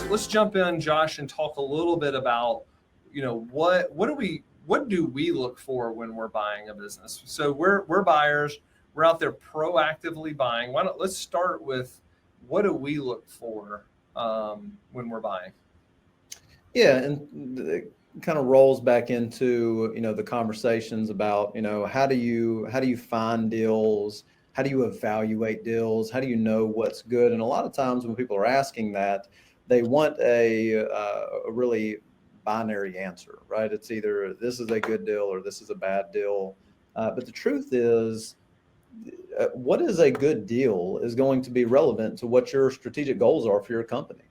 let's jump in, Josh, and talk a little bit about, what do we look for when we're buying a business? So we're buyers. We're out there proactively buying. Let's start with, what do we look for when we're buying? Yeah, and it kind of rolls back into the conversations about how do you find deals, how do you evaluate deals, how do you know what's good? And a lot of times when people are asking that, they want a really binary answer, right? It's either this is a good deal or this is a bad deal. But the truth is, what is a good deal is going to be relevant to what your strategic goals are for your company.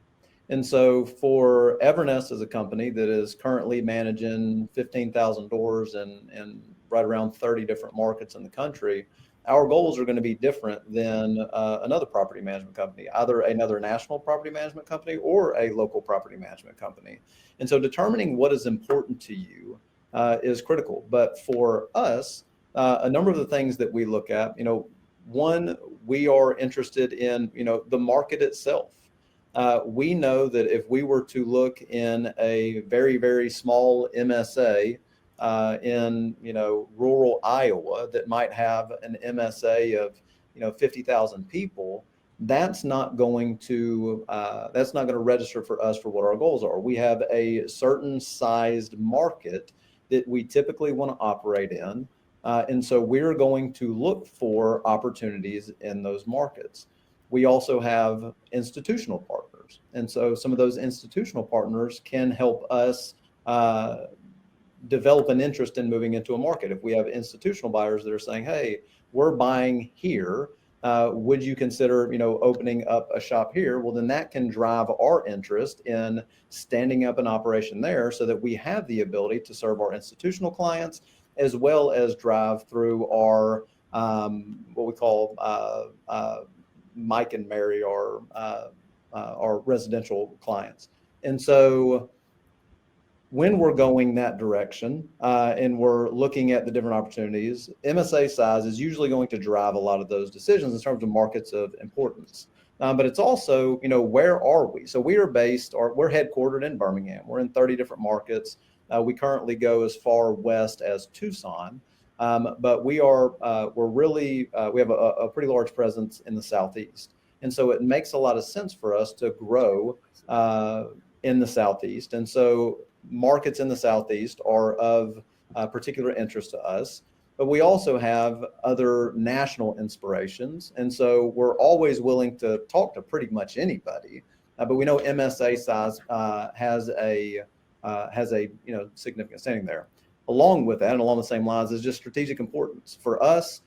And so for Evernest as a company that is currently managing 15,000 doors and right around 30 different markets in the country, our goals are going to be different than another property management company, either another national property management company or a local property management company. And so determining what is important to you is critical. But for us, a number of the things that we look at, one, we are interested in, the market itself. We know that if we were to look in a very, very small MSA in rural Iowa that might have an MSA of 50,000 people, that's not going to register for us for what our goals are. We have a certain sized market that we typically want to operate in, and so we're going to look for opportunities in those markets. We also have institutional partners. And so some of those institutional partners can help us develop an interest in moving into a market. If we have institutional buyers that are saying, hey, we're buying here, would you consider, opening up a shop here? Well, then that can drive our interest in standing up an operation there so that we have the ability to serve our institutional clients as well as drive through our, what we call, Mike and Mary are our residential clients. And so when we're going that direction and we're looking at the different opportunities, MSA size is usually going to drive a lot of those decisions in terms of markets of importance. But it's also, where are we? So we're headquartered in Birmingham. We're in 30 different markets. We currently go as far west as Tucson. But we have a pretty large presence in the Southeast. And so it makes a lot of sense for us to grow in the Southeast. And so markets in the Southeast are of particular interest to us, but we also have other national inspirations. And so we're always willing to talk to pretty much anybody, but we know MSA size has a significant standing there. Along with that, and along the same lines, is just strategic importance. For us,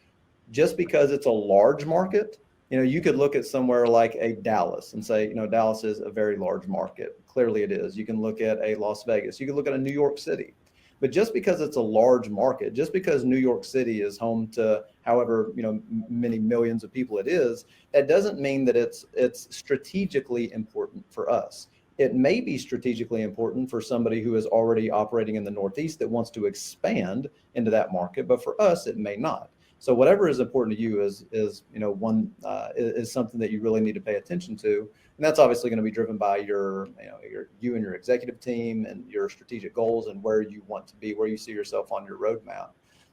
just because it's a large market, you could look at somewhere like a Dallas and say, Dallas is a very large market. Clearly it is. You can look at a Las Vegas. You can look at a New York City. But just because it's a large market, just because New York City is home to however many millions of people it is, that doesn't mean that it's strategically important for us. It may be strategically important for somebody who is already operating in the Northeast that wants to expand into that market, but for us, it may not. So whatever is important to you is something that you really need to pay attention to, and that's obviously going to be driven by you and your executive team and your strategic goals and where you want to be, where you see yourself on your roadmap.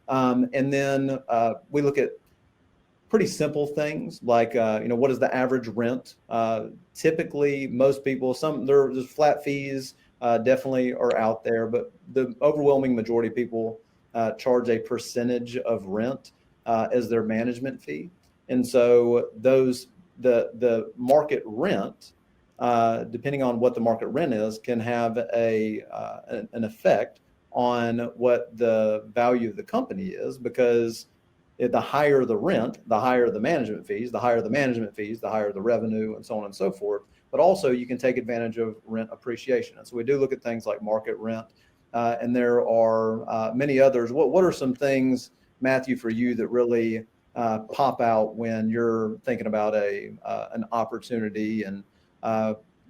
And then we look at pretty simple things like, what is the average rent? Typically, most people, there's flat fees definitely are out there, but the overwhelming majority of people charge a percentage of rent as their management fee. And so the market rent, depending on what the market rent is, can have an effect on what the value of the company is, because the higher the rent, the higher the management fees, the higher the management fees, the higher the revenue, and so on and so forth. But also you can take advantage of rent appreciation. And so we do look at things like market rent, and there are many others. What are some things, Matthew, for you that really pop out when you're thinking about an opportunity? And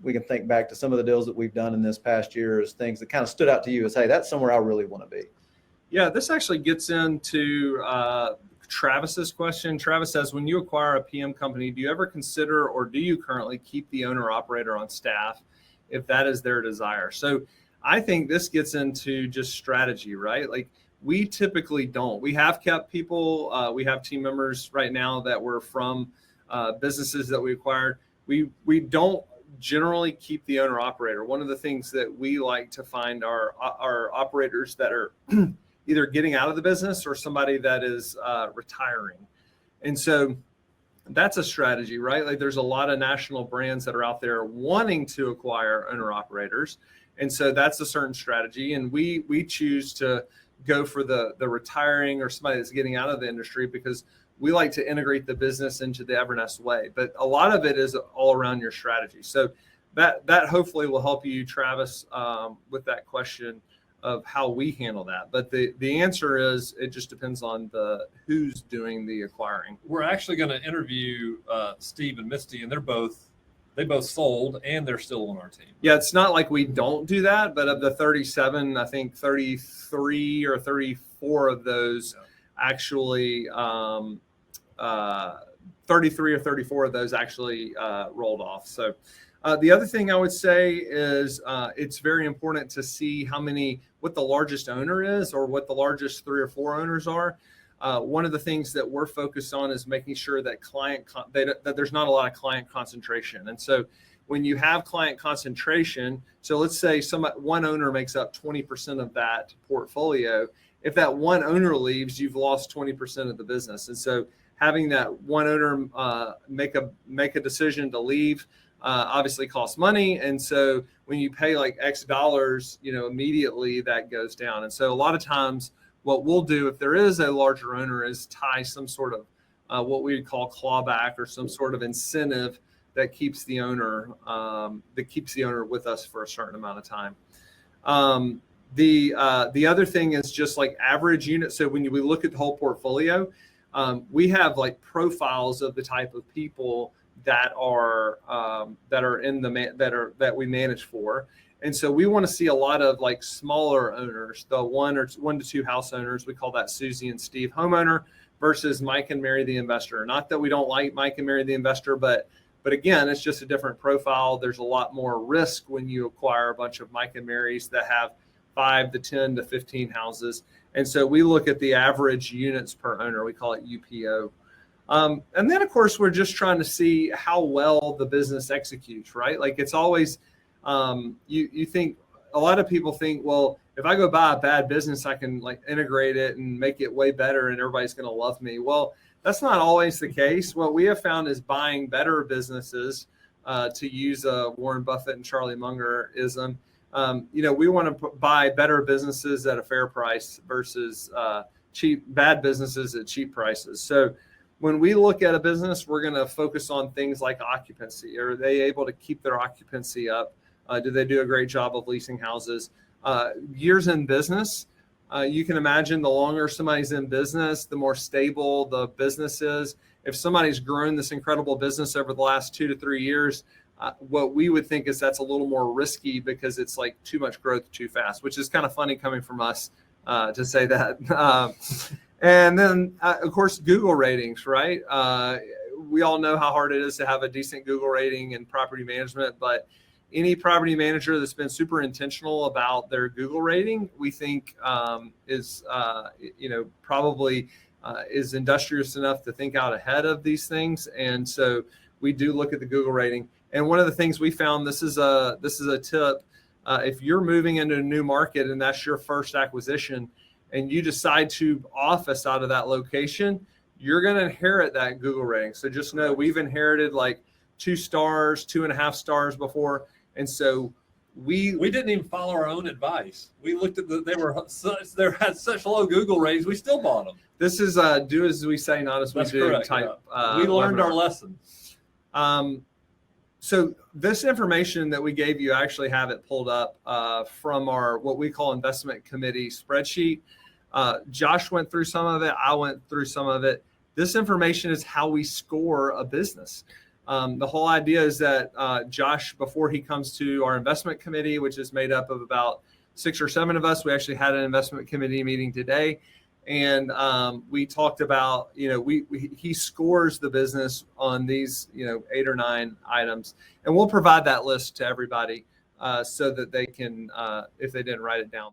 we can think back to some of the deals that we've done in this past year as things that kind of stood out to you as, hey, that's somewhere I really want to be. Yeah, this actually gets into Travis's question. Travis says, when you acquire a PM company, do you ever consider, or do you currently keep the owner operator on staff? if that is their desire. So I think this gets into just strategy, right? Like we typically don't. We have kept people, we have team members right now that were from businesses that we acquired. We don't generally keep the owner operator. One of the things that we like to find are operators that are either getting out of the business or somebody that is retiring. And so that's a strategy, right? Like there's a lot of national brands that are out there wanting to acquire owner operators. And so that's a certain strategy. And we choose to go for the retiring or somebody that's getting out of the industry because we like to integrate the business into the Evernest way. But a lot of it is all around your strategy. So that hopefully will help you, Travis, with that question of how we handle that. But the answer is it just depends on who's doing the acquiring. We're actually going to interview Steve and Misty, and they both sold and they're still on our team. Yeah, it's not like we don't do that, but of the 37, I think 33 or 34 of those actually 33 or 34 of those actually rolled off. So the other thing I would say is it's very important to see what the largest owner is or what the largest 3 or 4 owners are. One of the things that we're focused on is making sure that that there's not a lot of client concentration. And so when you have client concentration, so let's say one owner makes up 20% of that portfolio. If that one owner leaves, you've lost 20% of the business. And so having that one owner make a decision to leave obviously costs money. And so when you pay like X dollars, immediately that goes down. And so a lot of times what we'll do if there is a larger owner is tie some sort of what we would call clawback or some sort of incentive that keeps the owner with us for a certain amount of time. The other thing is just like average unit. So when we look at the whole portfolio, we have like profiles of the type of people that are that we manage for. And so we want to see a lot of like smaller owners, the 1 to 2 house owners. We call that Susie and Steve homeowner versus Mike and Mary the investor. Not that we don't like Mike and Mary the investor, but again, it's just a different profile. There's a lot more risk when you acquire a bunch of Mike and Marys that have 5 to 10 to 15 houses. And so we look at the average units per owner. We call it UPO. And then, of course, we're just trying to see how well the business executes, right? Like it's always, you think, a lot of people think, well, if I go buy a bad business, I can like integrate it and make it way better and everybody's going to love me. Well, that's not always the case. What we have found is buying better businesses, to use a Warren Buffett and Charlie Munger-ism. We want to buy better businesses at a fair price versus bad businesses at cheap prices. So when we look at a business, we're going to focus on things like occupancy. Are they able to keep their occupancy up? Do they do a great job of leasing houses? Years in business, you can imagine the longer somebody's in business, the more stable the business is. If somebody's grown this incredible business over the last 2 to 3 years, what we would think is that's a little more risky because it's like too much growth too fast, which is kind of funny coming from us to say that. And then, of course, Google ratings, right? We all know how hard it is to have a decent Google rating in property management, but any property manager that's been super intentional about their Google rating, we think is probably is industrious enough to think out ahead of these things. And so we do look at the Google rating. And one of the things we found, this is a tip, if you're moving into a new market and that's your first acquisition and you decide to office out of that location, you're going to inherit that Google rating. So just know we've inherited like 2 stars, 2.5 stars before. And so we didn't even follow our own advice. We looked at they had such low Google ratings. We still bought them. This is do as we say, not as we do correct, type. Yeah. We learned our lesson. So this information that we gave you, I actually have it pulled up from our what we call investment committee spreadsheet. Josh went through some of it. I went through some of it. This information is how we score a business. The whole idea is that Josh, before he comes to our investment committee, which is made up of about 6 or 7 of us, we actually had an investment committee meeting today. And we talked about, he scores the business on these, 8 or 9 items. And we'll provide that list to everybody so that they can, if they didn't write it down.